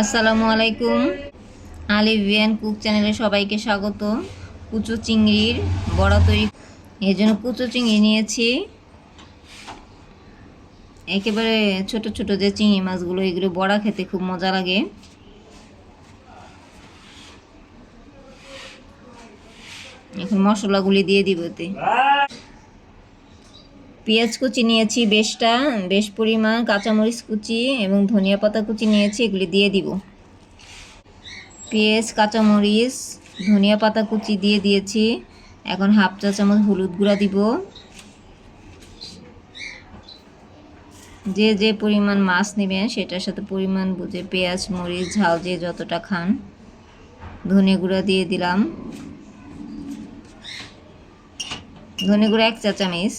আসসালামু আলাইকুম। আলিভিয়ান কুক চ্যানেলে সবাইকে স্বাগত। কুচো চিংড়ির বড়া তৈরি, এই জন্য কুচো চিংড়ি নিয়েছি। একেবারে ছোট ছোট যে চিংড়ি মাছগুলো, এগুলো বড়া খেতে খুব মজা লাগে। এখন মশলাগুলি দিয়ে দিব। এতে পেঁয়াজ কুচি নিয়েছি বেশ পরিমাণ, কাঁচামরিচ কুচি এবং ধনিয়া পাতা কুচি নিয়েছি, এগুলি দিয়ে দিব। পেঁয়াজ, কাঁচামরিচ, ধনিয়া পাতা কুচি দিয়ে দিয়েছি। এখন হাফ চা চামচ হলুদ গুঁড়া দিব। যে যে পরিমাণ মাছ নেবেন সেটার সাথে পরিমাণ বুঝে পেঁয়াজ মরিচ ঝাল যে যতটা খান। ধনে গুঁড়া দিয়ে দিলাম, ধনে গুঁড়া 1 চা চামচ।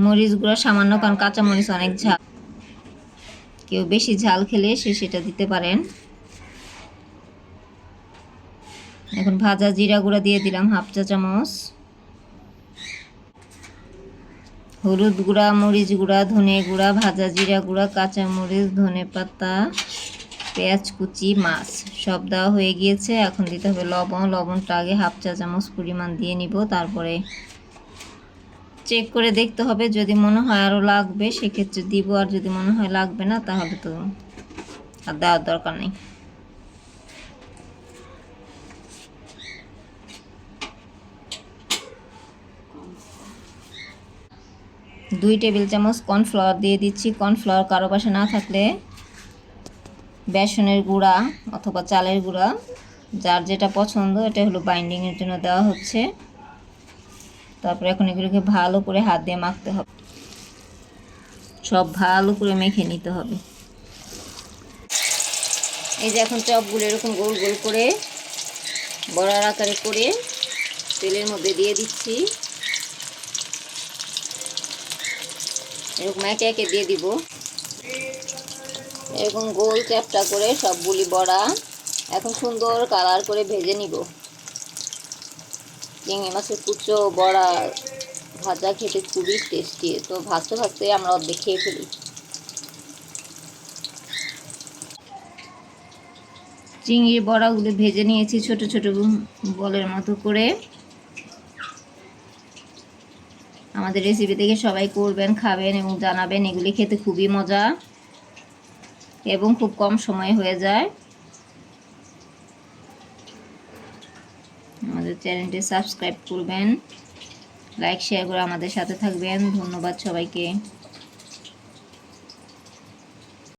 মরিচ গুঁড়া সামান্য, কারণ কাঁচামরিচ অনেক ঝাল, কেউ বেশি ঝাল খেলে সেটা দিতে পারেন। এখন ভাজা জিরা গুঁড়া দিয়ে দিলাম হাফ চা চামচ। হলুদ গুঁড়া, মরিচ গুঁড়া, ধনে গুঁড়া, ভাজা জিরা গুঁড়া, কাঁচামরিচ, ধনে পাতা, পেঁয়াজ কুচি, মাছ সব দেওয়া হয়ে গিয়েছে। এখন দিতে হবে লবণ। লবণটা আগে হাফ চা চামচ পরিমাণ দিয়ে নিব, তারপরে চেক করে দেখতে হবে। যদি মনে হয় আরও লাগবে সেক্ষেত্রে দিব, আর যদি মনে হয় লাগবে না তাহলে তো আর দেওয়ার দরকার নেই। 2 টেবিল চামচ কর্নফ্লাওয়ার দিয়ে দিচ্ছি। কর্নফ্লাওয়ার কারো পাশে না থাকলে বেসনের গুঁড়া অথবা চালের গুঁড়া, যার যেটা পছন্দ, এটা হলো বাইন্ডিংয়ের জন্য দেওয়া হচ্ছে। তারপরে এখন এগুলোকে ভালো করে হাত দিয়ে মাখতে হবে, সব ভালো করে মেখে নিতে হবে। এই যে এখন চপগুলো এরকম গোল গোল করে বড়ার আকারে করে তেলের মধ্যে দিয়ে দিচ্ছি। এরকম একে একে দিয়ে দিব, এরকম গোল চ্যাপটা করে সবগুলি বড়া এখন সুন্দর কালার করে ভেজে নিব। চিংড়ি মাছের কুচো বড়া ভাজা খেতে খুবই টেস্টি, তো ভাজতে ভাজতে আমরা অর্ধেক খেয়ে ফেলি। চিংড়ির বড়াগুলো ভেজে নিয়েছি ছোট ছোট বলের মতো করে। আমাদের রেসিপি থেকে সবাই করবেন, খাবেন এবং জানাবেন। এগুলি খেতে খুবই মজা এবং খুব কম সময়ে হয়ে যায়। আমাদের চ্যানেলটি সাবস্ক্রাইব করবেন, লাইক শেয়ার করে আমাদের সাথে থাকবেন। ধন্যবাদ সবাইকে।